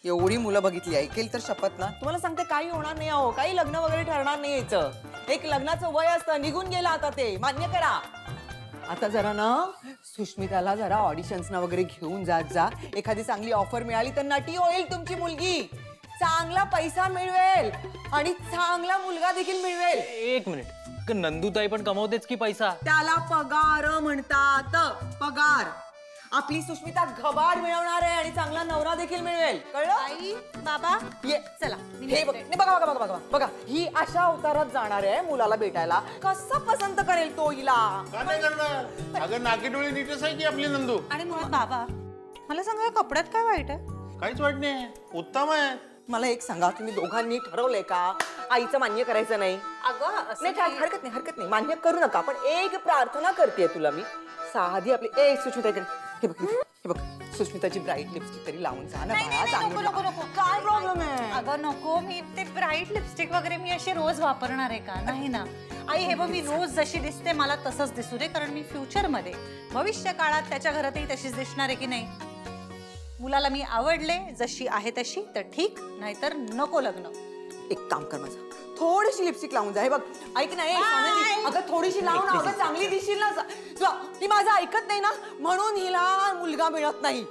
एवढी मुलं बघितली, ऐकेल तर शपथ ना. तुम्हाला सांगते काही होणार नाही अहो, काही लग्न वगैरे ठरणार नाही याचं. एक लग्नाचं वय असतं, निघून गेलं आता ते, मान्य करा. आता जरा ना सुष्मिताला जरा ऑडिशन्सना वगैरे घेऊन जात जा. एखादी चांगली ऑफर मिळाली तर नटी होईल तुमची मुलगी. चांगला पैसा मिळवेल आणि चांगला मुलगा देखील मिळवेल. एक मिनिट, नंदूताई पण कमवतेच की पैसा. त्याला पगार म्हणतात, पगार. आपली सुष्मिता घबाड मिळवणार आहे आणि चांगला नवरा देखील मिळवेल. कळलं? आई बाबा ये चला. हे बघ, बघा बघा बघा बघा, ही अशा अवतारात जाणार आहे मुलाला भेटायला. कसं पसंत करेल तो हिला? का नाही करणार? अगं नाकी डोळी नीटच आहे की आपली नंदू. आणि मुळात बाबा मला सांगा, या कपड्यात काय वाईट आहे? काहीच वाईट नाही, उत्तम आहे. मला एक सांगा, तुम्ही दोघांनी ठरवलंय का आईचं मान्य करायचं नाही? अगं नाही, हरकत नाही, मान्य करू नका. पण एक प्रार्थना करतेय तुला मी साधी. आपली सुष्मिता इकडे हे बघ, सुष्मिताची ब्राईट लिपस्टिक तरी लावून जा ना बाळा. काय प्रॉब्लेम आहे? अगं नको, मी ते ब्राईट लिपस्टिक वगैरे मी अशी रोज वापरणार आहे का? नाही ना आई. हे बघ, मी रोज जशी दिसते मला तसंच दिसू दे, कारण मी फ्युचरमध्ये भविष्य काळात त्याच्या घरातही तशीच दिसणार आहे की नाही. मुलाला मी आवडले जशी आहे तशी तर ठीक, नाहीतर नको लग्न. एक काम कर माझा, थोडीशी लिपस्टिक लावून जा. हे बघ, ऐक ना, अगं थोडीशी लावून ना, अगं चांगली दिसशील ना. ती माझं ऐकत नाही ना, म्हणून हिला मुलगा मिळत नाही.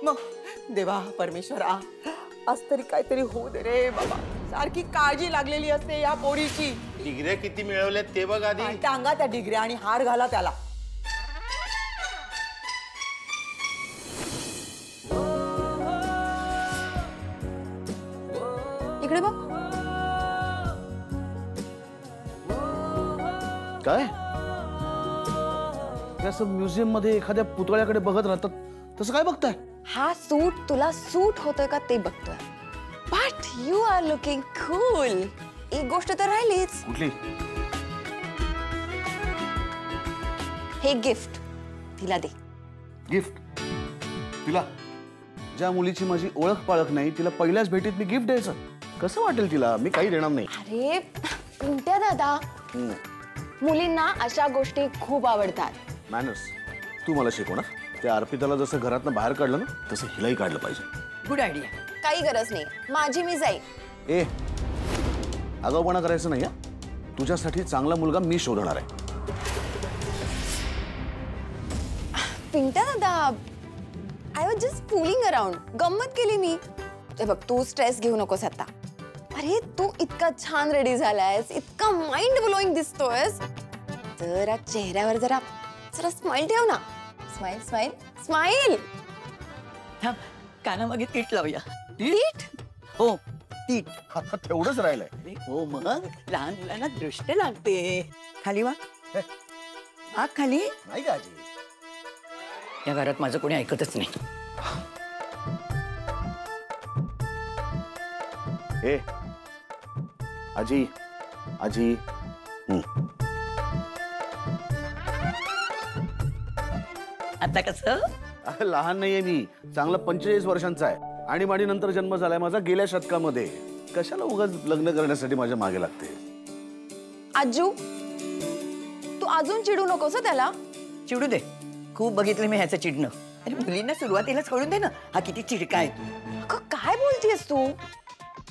मग देवा परमेश्वरा, आज तरी काहीतरी होऊ दे रे बाबा. सारखी काळजी लागलेली असते या पोरीची. डिग्र्या किती मिळवल्यात ते बघ आधी. टांगा त्या डिग्र्या आणि हार घाला त्याला. इकडे बघ. काय असं म्युझियम मध्ये एखाद्या पुतळ्याकडे बघत राहतात तसं काय बघताय? हा सूट तुला सूट होतोय का ते बघतोय. But you are looking cool. एक गोष्ट तर राहिलीच. कुठली? हे गिफ्ट तिला दे. गिफ्ट तिला? ज्या मुलीची माझी ओळख पाळख नाही तिला पहिल्याच भेटीत मी गिफ्ट द्यायचं? कसं वाटेल तिला? मी काही देणार नाही. अरे पिंट्या दादा, मुलींना अशा गोष्टी खूप आवडतात. मॅनर्स तू मला शिकव ना. त्या अर्पिताला जसं घरातनं बाहेर काढलं ना तसं हिलाही काढलं पाहिजे. Good idea. काही गरज नाही, माझी मी जाईल. ए आगाऊपणा करायचं नाही. तुझ्यासाठी चांगला मुलगा मी शोधणार आहे. पिंट्या दादा, I was just fooling around. गंमत केली मी. ते बघ, तू स्ट्रेस घेऊ नकोस आता. अरे तू इतका छान रेडी झालायस, इतका माइंड ब्लोईंग दिसतोयस. जरा चेहऱ्यावर जरा स्माइल ठेव ना. Smile smile smile. कानामागे तीट लावूया. नीट. हो तीट. आता तेवढंच राहिलंय. हो मग लहान मुलांना दृष्ट लागते. खाली वा. हा खाली. नाही का आजी? या घरात माझं कोणी ऐकतच नाही. ए आजी आजी. आता कसं? लहान नाहीये मी, चांगला 45 वर्षांचा आहे. आणि नंतर जन्म झालाय माझा गेल्या शतकामध्ये. कशाला उगाच लग्न करण्यासाठी माझ्या मागे लागते? आजू, तू अजून चिडू नकोस त्याला. चिडू दे, खूप बघितलं मी ह्याचं चिडणं. अरे मुलींना सुरुवातीलाच कळून दे ना हा किती चिडका आहे. अगं काय बोलतेस तू?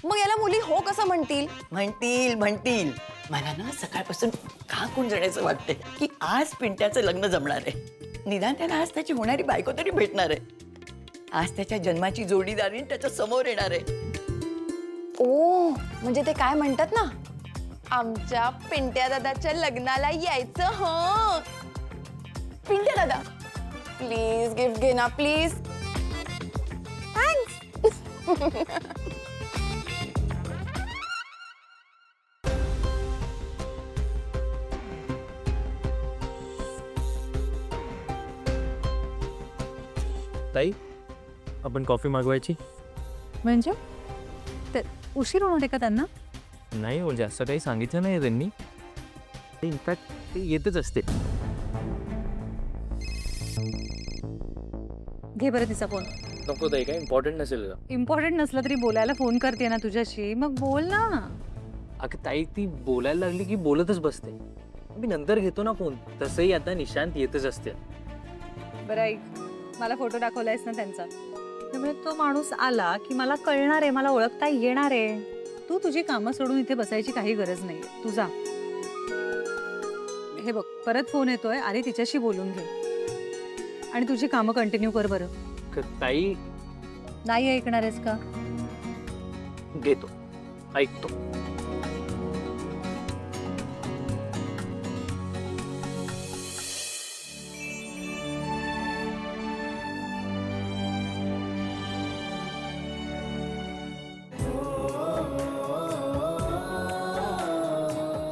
मग याला मुली हो कसं म्हणतील? म्हणतील. मला ना सकाळपासून का कुंजण्याचं वाटतंय की आज पिंट्याचं लग्न जमणार आहे. निदान त्याला आज त्याची होणारी बायको तरी भेटणार आहे. आज त्याच्या जन्माची जोडीदारी त्याच्या समोर येणार आहे. ओ म्हणजे ते काय म्हणतात ना, आमच्या पिंट्या दादाच्या लग्नाला यायचं. हो पिंट्या दादा, प्लीज गिफ्ट घे ना प्लीज. थँक्स. ताई आपण कॉफी मागवायची? म्हणजे उशीर होणार आहे का त्यांना? नाही हो, जास्त काही सांगितलं नाही त्यांनी. इनफॅक्ट ते येतच असते. घे बरं तिचा फोन. नको ताई, काय इम्पॉर्टंट नसेल का? इम्पॉर्टंट नसलं तरी बोलायला फोन करते ना तुझ्याशी, मग बोल ना. अगं ताई ती बोलायला लागली की बोलतच बसते. मी नंतर घेतो ना फोन. तसंही आता निशांत येतच असते. बरं ऐक, मला फोटो दाखवलायस ना त्यांचा, त्यामुळे तो माणूस आला की मला कळणार आहे, मला ओळखता येणार आहे. तू तुझी कामं सोडून इथे बसायची काही गरज नाहीये. तू जा. हे बघ, परत फोन येतोय, अरे तिच्याशी बोलून घे आणि तुझी कामं कंटिन्यू कर बरं. ताई नाही ऐकणार आहेस का? घेतो, ऐकतो.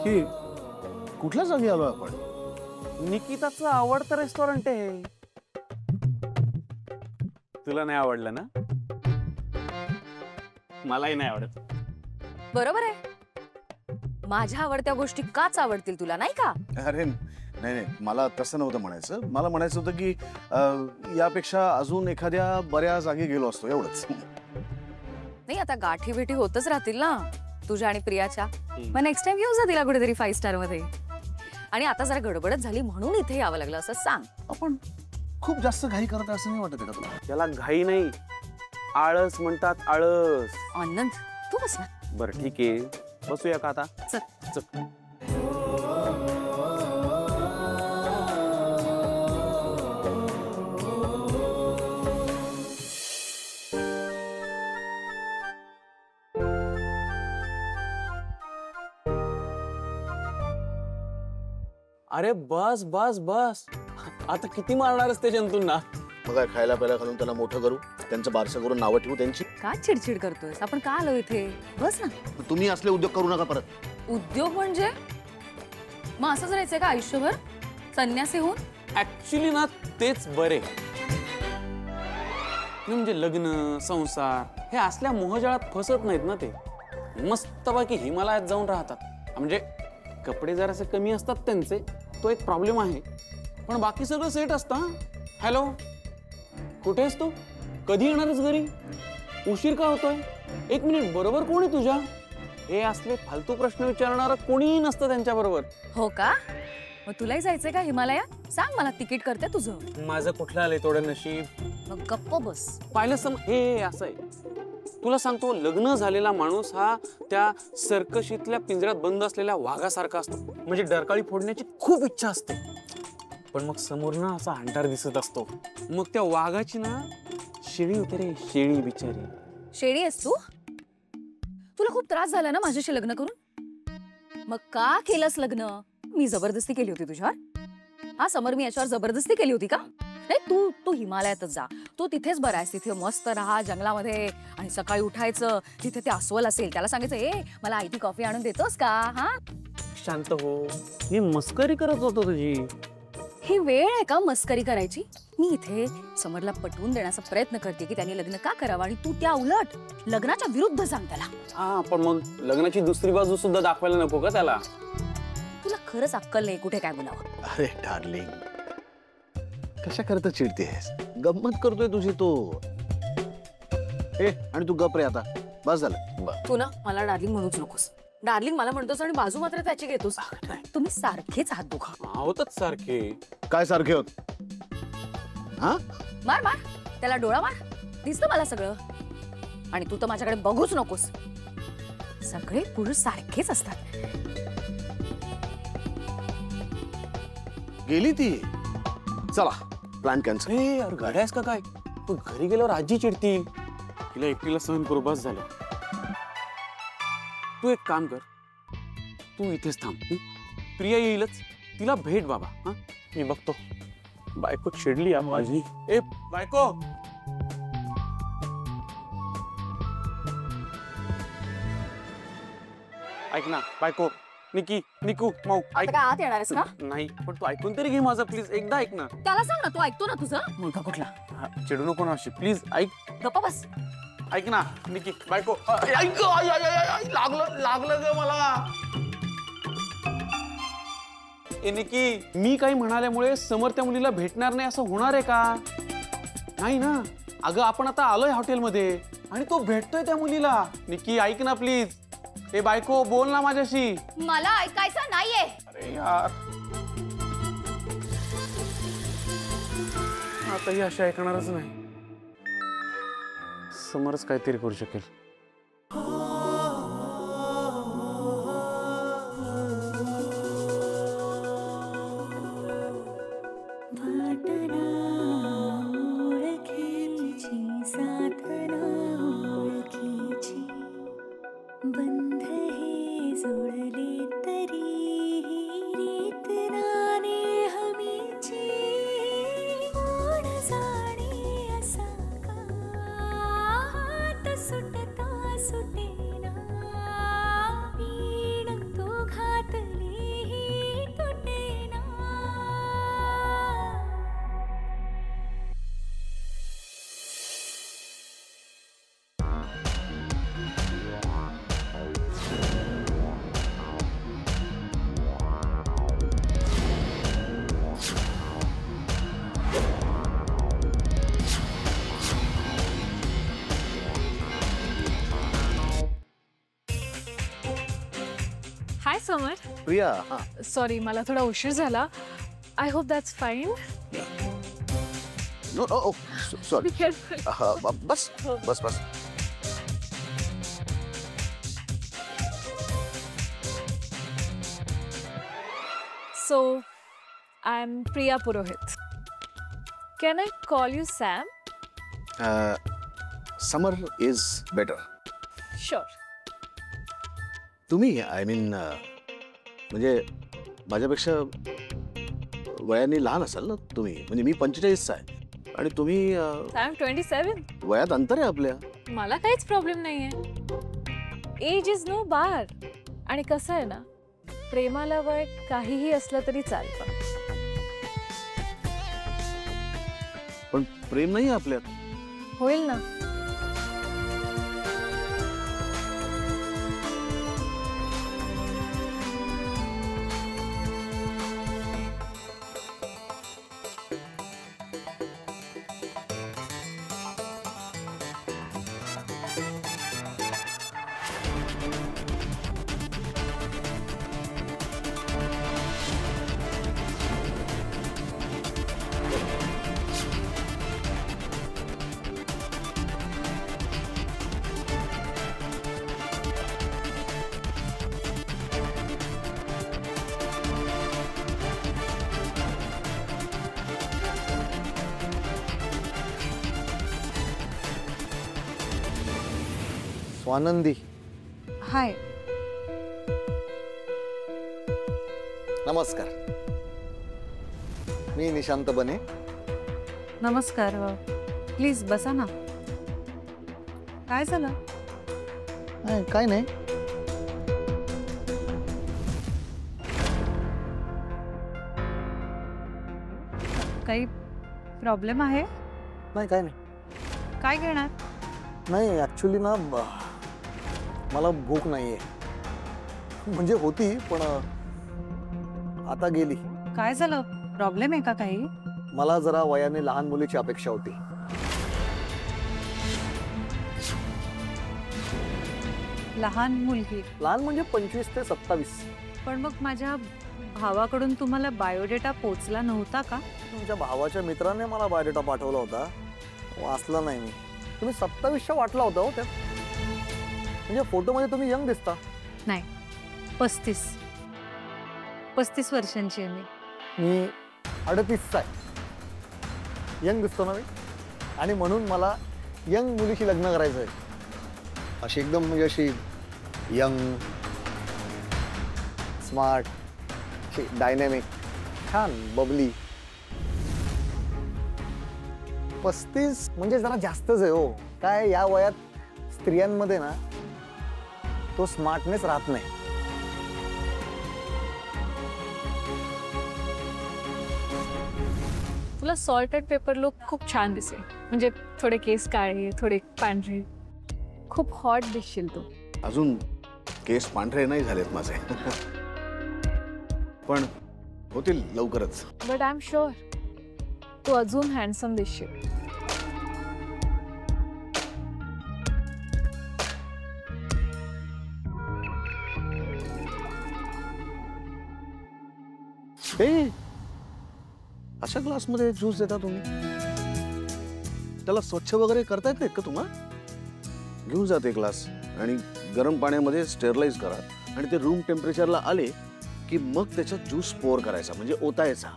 ही कुठल्या जागी आलो आपण? निकिताचं आवडतं रेस्टॉरंट आहे. तुला नाही आवडलं ना? मलाही नाही आवडत. बरोबर आहे. माझ्या आवडत्या गोष्टी काच आवडतील तुला, नाही का? अरे नाही नाही, मला तसं नव्हतं म्हणायचं. मला म्हणायचं होतं की यापेक्षा अजून एखाद्या बऱ्या जागी गेलो असतो, एवढंच. नाही, आता गाठी भेटी होतच राहतील ना तुझ्या आणि प्रियाच्या. मग नेक्स्ट टाइम येऊ जा तिला कुठेतरी 5 स्टार मध्ये. आणि आता जरा गडबडच झाली म्हणून इथे यावं लागलं असं सांग. आपण खूप जास्त घाई करत असं नाही वाटत का तुला? त्याला घाई नाही, आळस म्हणतात, आळस. आनंद तू बस ना. बरं ठीक आहे, बसूया का आता? चल. चल. अरे बस बस बस, आता किती मारणारच ते जंतूंना? मग काय खायला प्यायला घालून त्यांना मोठं करू, त्यांचं बारसं करून नावं ठेवू त्यांची? का चिडचिड करतोयस? आपण का आलो इथे? बस ना. तुम्ही असले उद्योग करू नका परत. उद्योग म्हणजे मग असंच राहायचंय का आयुष्यभर संन्यासी होऊन? ऍक्च्युली ना तेच बरे. म्हणजे लग्न संसार हे असल्या मोहजाळात फसत नाहीत ना ते. मस्तपैकी हिमालयात जाऊन राहतात. म्हणजे कपडे जरासे कमी असतात त्यांचे, तो एक प्रॉब्लेम आहे, पण बाकी सगळं सेट असतं. हॅलो, कुठे आहेस तू? कधी येणारच घरी? उशीर का होतोय? 1 मिनिट, बरोबर कोण आहे तुझ्या? हे असले फालतू प्रश्न विचारणारं कोणीही नसतं त्यांच्या बरोबर. हो का? मग तुलाही जायचंय का हिमालयात? सांग, मला तिकीट करते तुझं. माझं कुठलं आलंय थोडं नशीब. मग गप्प बस. पाहिलं सम हे असं आहे. तुला सांगतो, लग्न झालेला माणूस हा त्या सर्कशीतल्या पिंजऱ्यात बंद असलेल्या वाघासारखा असतो. म्हणजे डरकाळी फोडण्याची खूप इच्छा असते, पण मग समोर ना असा हंटार दिसत असतो. मग त्या वाघाची ना शेळी होते रे, शेळी बिचारी. शेळी आहेस तू? तुला खूप त्रास झाला ना माझ्याशी लग्न करून? मग का केलंस लग्न? मी जबरदस्ती केली होती तुझ्यावर? हा समर, मी याच्यावर जबरदस्ती केली होती का? नाही, तू हिमालयातच जा. तू तिथेच बरा आहेस. तिथे मस्त राहा जंगलामध्ये, आणि सकाळी उठायचं, तिथे ते अस्वल असेल, त्याला सांगायचं, ए मला आयती कॉफी आणून देतोस का? हा, शांत हो, मी मस्करी करत होतो तुझी. ही वेळ आहे का मस्करी करायची? मी इथे समरला पटवून देण्याचा प्रयत्न करते की त्याने लग्न का करावं, आणि तू त्या उलट लग्नाच्या विरुद्ध सांग त्याला. हा, पण मग लग्नाची दुसरी बाजू सुद्धा दाखवायला नको का त्याला? तुला खरंच अक्कल नाही कुठे काय बोलावं. अरे डार्लिंग, कशा करता चिडतेस? गंमत करतोय तुझी तो. आणि तू गप रे आता, बस झालं. तू ना मला डार्लिंग म्हणूच नकोस. डार्लिंग मला म्हणतोस आणि बाजू मात्र त्याची घेतोस. तुम्ही सारखेच आहात दोघं. होतच सारखे. काय सारखे होत? हा, मार मार त्याला, डोळा मार, दिसतं मला सगळं. आणि तू तर माझ्याकडे बघूच नकोस. सगळे पुरुष सारखेच असतात. गेली ती. चला, प्लॅन कॅन्सल. यार गाड्यास का काय? तू घरी गेल्यावर आजी चिडतील. तिला एकटीला सहन करू, बस झालं. तू एक काम कर, तू इथेच थांब. प्रिया येईलच, तिला भेट बाबा. हा, मी बघतो. बायको चिडली माझी. ए बायको, ऐक ना बायको. निकी, निकू, माऊ, ऐक. आता काय आत येणार आहेस का? नाही, पण तू ऐकून तरी घे माझं प्लीज. एकदा ऐक ना. त्याला सांग ना, तू ऐकतो ना तुझं मुलगा कुठला. हा, चिडू नको ना अशी, प्लीज ऐक. गप्पा बस. ऐक ना निकी, बायको. ऐक, लागलं ग मला. ए निकी, मी काही म्हणाल्यामुळे समोर त्या मुलीला भेटणार नाही असं होणार आहे का? नाही ना. अगं आपण आता आलोय हॉटेलमध्ये आणि तो भेटतोय त्या मुलीला. निकी ऐक ना प्लीज. ए बायको, बोल ना माझ्याशी. मला ऐकायचं नाहीये. अरे यार, आता ही अशी ऐकणारच नाही. समोरच काहीतरी करू शकेल. बंध हे जोडले तरी रीत नाने हमीची कोण जाणे असा का हात सुटता सुटेना वीण तो घातली तुटेना. हाय समर. प्रिया, हा सॉरी मला थोडा उशीर झाला. I hope that's fine. No oh sorry. बस बस बस. So I am Priya Purohit. Can I call you Sam? Samar is better. Sure. तुम्ही आय मीन म्हणजे माझ्यापेक्षा वयाने लहान असाल ना तुम्ही. म्हणजे मी 45चा आहे आणि तुम्ही आय एम 27. वयात अंतर आहे आपल्या. मला काहीच प्रॉब्लेम नाहीये. एज इज नो बार. आणि कसं आहे ना, प्रेमाला वय काहीही असलं तरी चालतं. पण प्रेम नाही आपल्यात. होईल ना. स्वानंदी, हाय. नमस्कार. मी निशांत बने. नमस्कार. प्लीज बसा ना. काय झालं? नाही, काय नाही. काही प्रॉब्लेम आहे? नाही, काय नाही. काय घेणार? नाही ऍक्च्युली ना मला भूक नाहीये. म्हणजे होती पण आता गेली. काय झालं? प्रॉब्लेम आहे का काही? मला जरा वयाने लहान मुलीची अपेक्षा होती. लहान मुलगी? लहान म्हणजे 25 ते 27. पण मग माझ्या भावाकडून तुम्हाला बायोडेटा पोचला नव्हता का? तुमच्या भावाच्या मित्राने मला बायोडेटा पाठवला होता. वाचला नाही मी. तुम्ही 27च्या वाटला होता हो त्यात. म्हणजे फोटोमध्ये तुम्ही यंग दिसता. नाही, 35 वर्षांची आहे मी. मी 38चा आहे. यंग दिसतो ना मी. आणि म्हणून मला यंग मुलीशी लग्न करायचं आहे. अशी एकदम म्हणजे अशी यंग, स्मार्ट, डायनॅमिक, छान, बबली. 35 म्हणजे जरा जास्तच आहे हो. काय या वयात स्त्रियांमध्ये ना तो स्मार्टनेस राहत नाही. तुला सॉल्टेड पेपर लुक खूप छान दिसेल. म्हणजे थोडे केस काळे, थोडे पांढरे. खूप हॉट दिसशील तू. अजून केस पांढरे नाही झालेत माझे. पण होतील लवकरच. बट आय एम शुअर तू अजून हँडसम दिसशील. अशा ग्लासमध्ये ज्यूस देता तुम्ही? त्याला स्वच्छ वगैरे करता येत नाहीत का तुम्हाला? घेऊन जा ते ग्लास आणि गरम पाण्यामध्ये स्टेरलाइज करा आणि ते रूम टेम्परेचरला आले की मग त्याच्यात ज्यूस पोर करायचा, म्हणजे ओतायचा.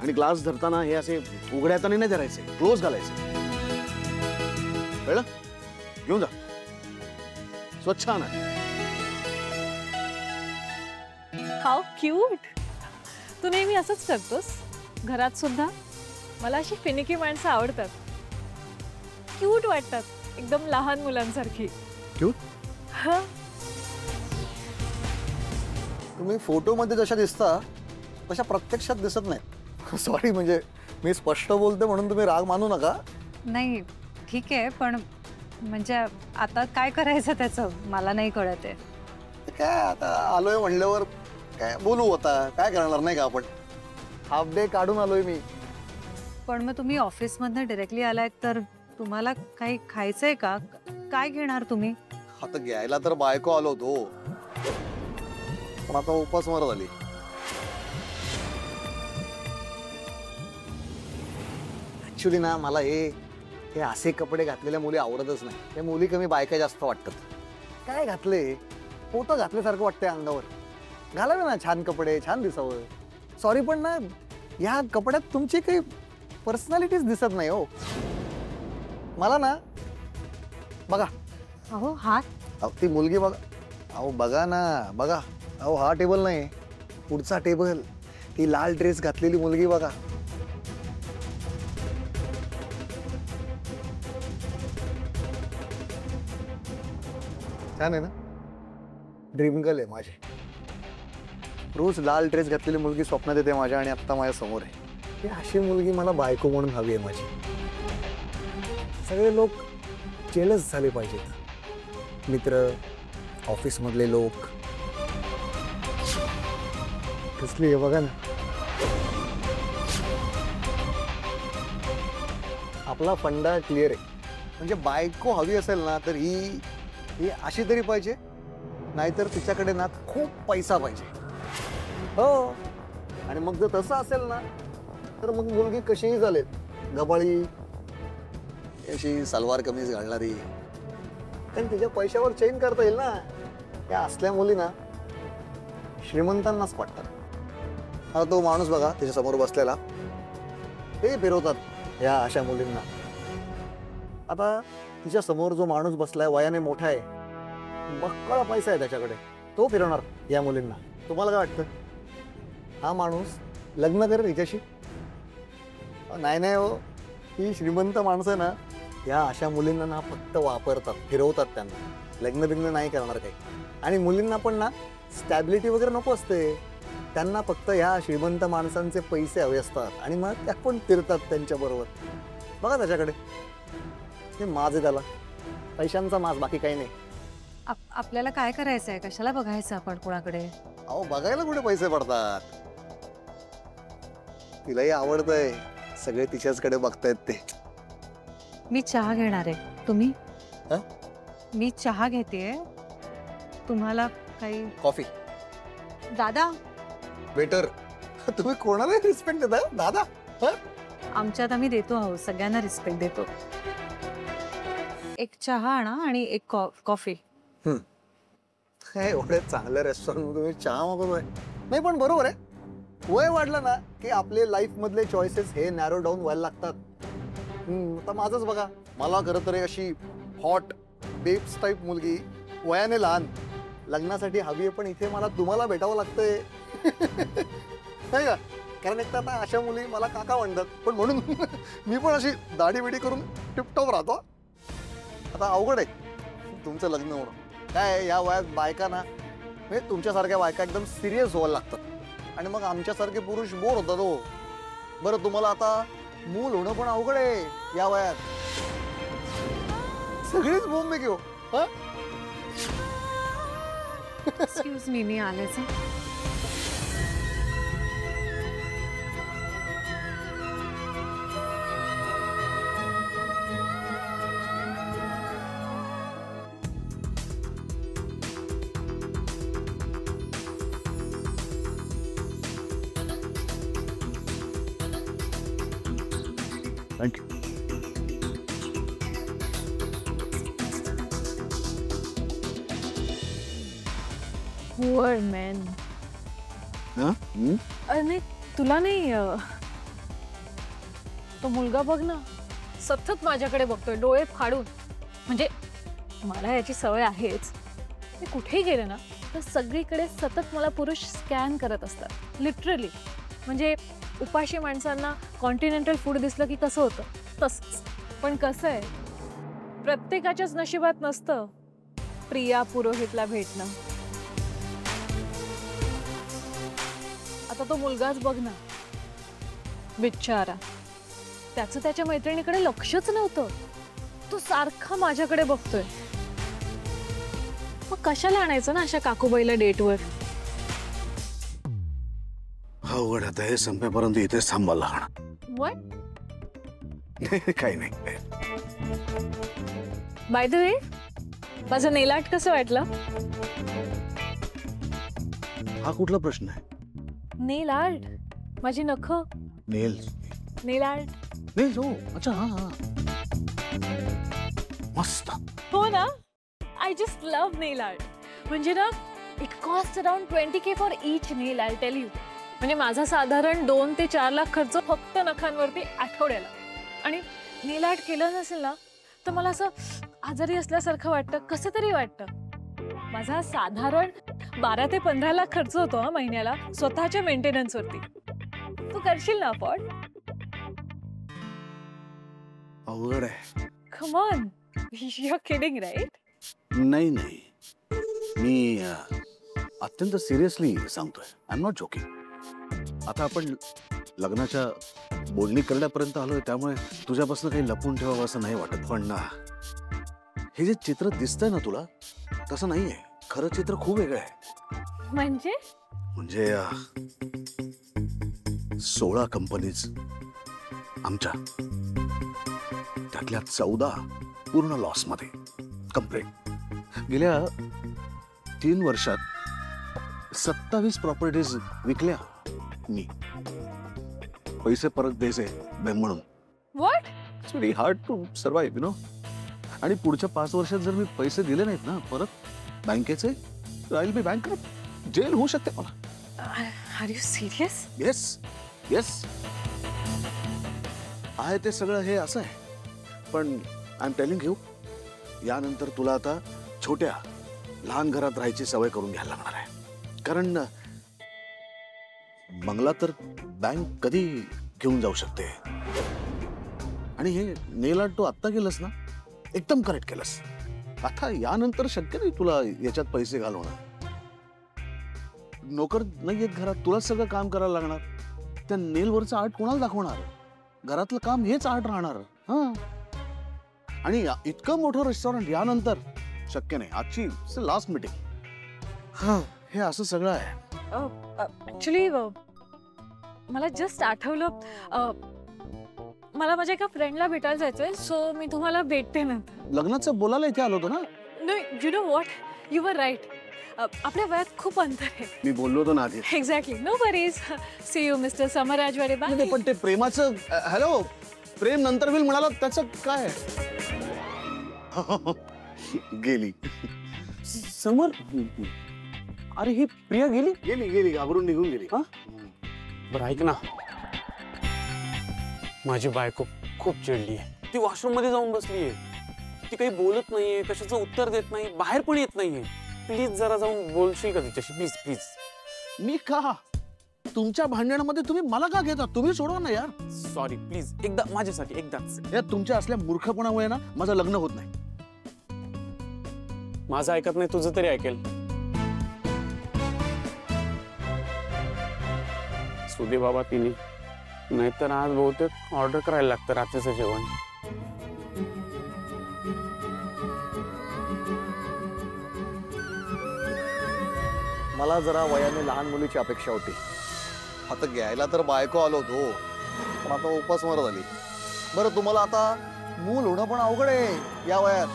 आणि ग्लास धरताना हे असे उघड्या हाताने नाही धरायचे, क्लोज घालायचे. कळलं? घेऊन जा, स्वच्छ आणा. How cute. तू नेहमी असंच करतोस घरात सुद्धा. मला अशी फिनिकी माणसं आवडतात, क्यूट वाटतात, एकदम लहान मुलांसारखी. क्यूट? तुम्ही फोटोमध्ये जशा दिसता तशा प्रत्यक्षात दिसत नाही. सॉरी, म्हणजे मी स्पष्ट बोलते म्हणून तुम्ही राग मानू नका. नाही ठीक आहे, पण म्हणजे आता काय करायचं त्याचं मला नाही कळत आहे. काय आता आलोय म्हणल्यावर काय बोलू होता, काय करणार नाही का आपण. हाफ डे काढून आलोय मी. पण मग तुम्ही ऑफिसमधनं डायरेक्टली आलायत तर तुम्हाला काही खायचंय का? काय घेणार तुम्ही? आता घ्यायला तर बायको आलो होतो, पण आता उपासमार झाली. ऍक्च्युली ना मला हे असे कपडे घातलेल्या मुली आवडतच नाही. त्या मुली कमी बायका जास्त वाटतात. काय घातले, पोतं घातल्यासारखं वाटतंय अंगावर. घालावे ना छान कपडे, छान दिसावं. सॉरी पण ना या कपड्यात तुमची काही पर्सनॅलिटीच दिसत नाही हो मला ना. बघा अहो हात. अहो ती मुलगी बघा. अहो बघा ना, बघा. अहो हा टेबल नाही, पुढचा टेबल. ती लाल ड्रेस घातलेली मुलगी बघा. छान आहे ना. ड्रीम गर्ल आहे माझी. रोज लाल ड्रेस घातलेली मुलगी स्वप्नात येते माझ्या आणि आत्ता माझ्या समोर आहे. ही अशी मुलगी मला बायको म्हणून हवी आहे माझी. सगळे लोक जेलस झाले पाहिजेत. मित्र, ऑफिसमधले लोक. कसली आहे बघा ना. आपला फंडा क्लिअर आहे. म्हणजे बायको हवी असेल ना तर ही अशी तरी पाहिजे, नाहीतर तिच्याकडे ना खूप पैसा पाहिजे. हो. आणि मग जर तसं असेल ना तर मग मुलगी कशीही चालेल. गबाळी, अशी सलवार कमीज घालणारी, कारण तिच्या पैशावर चेंज करता येईल ना. या असल्या मुली ना श्रीमंतांनाच वाटतात. आता तो माणूस बघा त्याच्या समोर बसलेला, ते फिरवतात या अशा मुलींना. आता तिच्या समोर जो माणूस बसलाय वयाने मोठा आहे, बक्कळ पैसा आहे त्याच्याकडे, तो फिरवणार या मुलींना. तुम्हाला काय वाटतं? हा माणूस लग्न करेल हिच्याशी? नाही नाही हो. ही श्रीमंत माणसं ना या अशा मुलींना ना फक्त वापरतात, फिरवतात त्यांना. लग्न बिग्न नाही करणार काही. आणि मुलींना पण ना स्टॅबिलिटी वगैरे नको असते. त्यांना फक्त ह्या श्रीमंत माणसांचे पैसे हवे असतात आणि मग त्या पण फिरतात त्यांच्याबरोबर. बघा त्याच्याकडे, हे माज आहे त्याला, पैशांचा माज, बाकी काही नाही. आपल्याला काय करायचंय? कशाला बघायचं आपण कोणाकडे? अहो बघायला कुठे पैसे पडतात. तिलाही आवडतंय, सगळे तिच्याचकडे बघतायत ते. मी चहा घेणार आहे. तुम्ही? मी चहा घेतेय. तुम्हाला काही? कॉफी. दादा. वेटर. तुम्ही कोणाला रिस्पेक्ट देता दादा? आमच्यात आम्ही देतो आहोत, सगळ्यांना रिस्पेक्ट देतो. एक चहा आणा आणि एक कॉफी. एवढे चांगल्या रेस्टॉरंट तुम्ही चहा मागवतोय? नाही पण बरोबर आहे. वय वाढलं ना की आपले लाईफ मधले चॉईसेस हे नॅरो डाऊन व्हायला लागतात. आता माझंच बघा. मला खरं तर अशी हॉट बेब्स टाईप मुलगी, वयाने लहान, लग्नासाठी हवी आहे. पण इथे मला तुम्हाला भेटावं लागतंय नाही का? कारण एक तर आता अशा मुली मला काका म्हणतात, पण म्हणून मी पण अशी दाढी बिडी करून टिपटॉप राहतो. आता अवघड आहे तुमचं लग्न होणं. काय या वयात बायका ना, म्हणजे तुमच्यासारख्या बायका एकदम सिरियस व्हायला लागतात आणि मग आमच्यासारखे पुरुष बोर होतात हो. बरं तुम्हाला आता मूल होणं पण अवघड आहे या वयात. सगळीच बोंब घेऊ. एक्सक्यूज मी आलेच. थँक्यू. Poor man. नाही तुला नाही तो मुलगा बघ ना, सतत माझ्याकडे बघतोय डोळे फाडून. म्हणजे मला याची सवय आहेच. मी कुठेही गेले ना तर सगळीकडे सतत मला पुरुष स्कॅन करत असतात, लिटरली. म्हणजे उपाशी माणसांना कॉन्टिनेंटल फूड दिसलं की कसं होतं तसंच. पण कसं आहे, प्रत्येकाच्याच नशिबात नसतं प्रिया पुरोहितला भेटणं. आता तो मुलगाच बघ ना, बिचारा, त्याचं त्याच्या मैत्रिणीकडे लक्षच नव्हतं. तो सारखा माझ्याकडे बघतोय. मग कशाला आणायचं ना अशा काकूबाईला डेटवर? अवघड आता हे संपेपर्यंत इथेच थांबायला लागणार. व्हॉट? काही नाही. बाय द वे, माझं नेल आर्ट कसं वाटलं? हा कुठला प्रश्न आहे? नेल आर्ट, माझी नख. नेल्स. नेल आर्ट. नेल्स, हो. अच्छा, हा हा. मस्त. हो ना, I just love nail art. म्हणजे ना, it cost around 20K for each nail, I tell you. म्हणजे माझा साधारण 2 ते 4 लाख खर्च फक्त नखांवरती आठवड्याला. आणि नेल आर्ट केलं नसेल ना तर मला असं आजारी असल्यासारखं वाटतं, कसं तरी वाटतं. माझा साधारण 12 ते 15 लाख खर्च होतो हा महिन्याला स्वतःच्या मेंटेनन्सवरती. तू करशील ना अफोर्ड? अवघड आहे. Come on, you are kidding right? नाही नाही, मी अत्यंत सिरियसली सांगतोय. I am not joking. आता आपण लग्नाच्या बोलणी करण्यापर्यंत आलोय, त्यामुळे तुझ्यापासून काही लपून ठेवावं असं नाही वाटत. पण ना, हे जे चित्र दिसतंय ना तुला, तसं नाहीये. खरं चित्र खूप वेगळं आहे. म्हणजे 16 कंपनीज आमच्या, त्यातल्या 14 पूर्ण लॉस मध्ये, कम्प्लीट. गेल्या 3 वर्षात 27 प्रॉपर्टीज विकल्या मी, पैसे परत द्यायचे म्हणून. What? It's very hard to survive, you know. आणि पुढच्या 5 वर्षात जर मी पैसे दिले नाहीत ना परत बँकेचे, तर I will be bankrupt. Jail होऊ शकते मला. Are you serious? Yes yes. आहे ते सगळं हे असं आहे. पण आय एम टेलिंग यू, यानंतर तुला आता छोट्या लहान घरात राहायची सवय करून घ्यायला लागणार आहे. कारण बंगला तर बँक कधी घेऊन जाऊ शकते. आणि हे नेल आर्ट तू आत्ता केलंस ना, एकदम करेक्ट केलंस. आता यानंतर शक्य नाही तुला याच्यात पैसे घालवणं. नोकर नाही येत घरात, तुलाच सगळं काम करायला लागणार. त्या नेलवरचं आर्ट कोणाला दाखवणार? घरातलं काम हेच आर्ट राहणार. हा. आणि इतकं मोठं रेस्टॉरंट यानंतर शक्य नाही. आजची लास्ट मीटिंग. हा, हे असं सगळं आहे. ऍक्च्युली मला जस्ट आठवलं, मला माझ्या एका फ्रेंडला भेटायला जायचंय, सो मी तुम्हाला भेटते नंतर. लग्नाचं बोलायला इथे आलो होतो ना. No, you know what, you were right. आपल्या वयात खूप अंतर आहे. मी बोललो होतो ना आधी. Exactly. No worries. See you mister Samar Rajwade. Bye. पण ते प्रेमाचं, हॅलो, प्रेम नंतर होईल म्हणाला, त्याचं काय? गेली. समर, अरे ही प्रिया गेली? गेली घाबरून निघून गेली. बरं ऐक ना, माझी बायको खूप चिडली आहे. ती वॉशरूम मध्ये जाऊन बसली आहे. ती काही बोलत नाहीये, कशाचं उत्तर देत नाही, बाहेर पण येत नाहीये. प्लीज जरा जाऊन बोलशील का तिच्याशी? Please please. मी का? तुमच्या भांडणामध्ये तुम्ही मला का घेता? तुम्ही सोडवा ना यार. सॉरी, प्लीज एकदा माझ्यासाठी, एकदाच. या तुमच्या असल्या मूर्खपणामुळे ना माझं लग्न होत नाही. माझं ऐकत नाही, तुझं तरी ऐकेल. सुदे बाबा तिने, नाहीतर आज बहुतेक ऑर्डर करायला लागतं रात्रीचं जेवण. मला जरा वयाने लहान मुलीची अपेक्षा होती. आता घ्यायला तर बायको आलो होतो, पण आता उपासमार झाली. बरं, तुम्हाला आता मूल होणं पण अवघड आहे या वयात.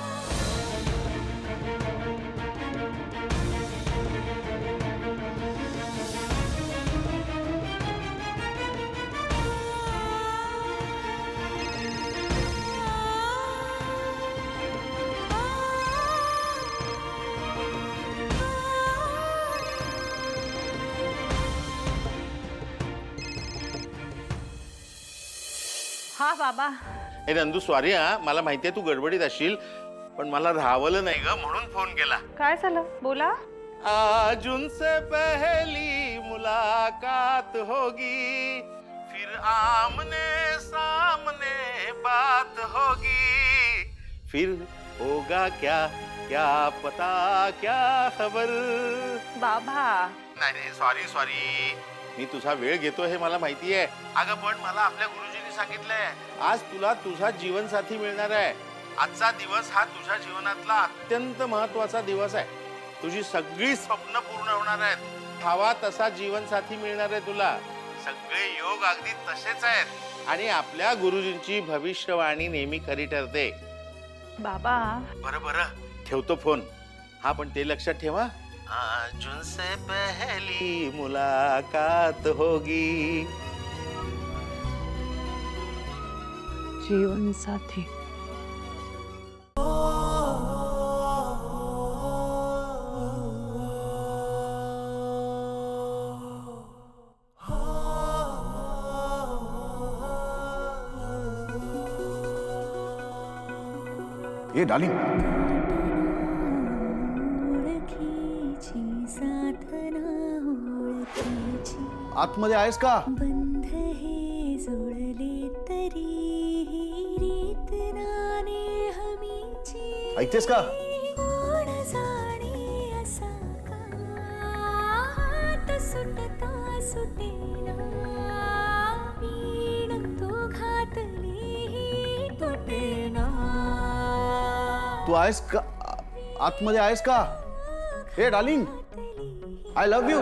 हा बाबा. हे नंदू सॉरी हा, मला माहितीये तू गडबडीत असशील, पण मला राहावलं नाही ग म्हणून फोन केला. काय झालं बोला. आज उनसे पहली मुलाकात होगी, फिर आमने सामने बात होगी, फिर होगा क्या क्या पता क्या खबर. बाबा नाही नाही सॉरी सॉरी, मी तुझा वेळ घेतो हे मला माहिती आहे अगं, पण मला आपल्या गुरुजींनी सांगितलंय आज तुला तुझा जीवनसाथी मिळणार आहे. आजचा दिवस हा तुझ्या जीवनातला अत्यंत महत्वाचा दिवस आहे. तुझी सगळी स्वप्न पूर्ण होणार आहेत. हवा तसा जीवनसाथी मिळणार आहे तुला. सगळे योग अगदी तसेच आहेत आणि आपल्या गुरुजींची भविष्यवाणी नेहमी खरी ठरते. बाबा बरं बरं ठेवतो फोन. हा पण ते लक्षात ठेवा, आज उनसे पहली मुलाकात होगी. जीवन साथी. ये डार्लिंग, ओळखीची साधना ओळखीची आतमध्ये आहेस का? बंध हे जोडले तरीही रीत नाने हमीची. ऐकतेस का? कोण जाणे असा का हात सुटता सुटेना वीण तो घातली तुटेना. तू आहेस का? आतमध्ये आहेस का? हे डार्लिंग, आय लव्ह यू.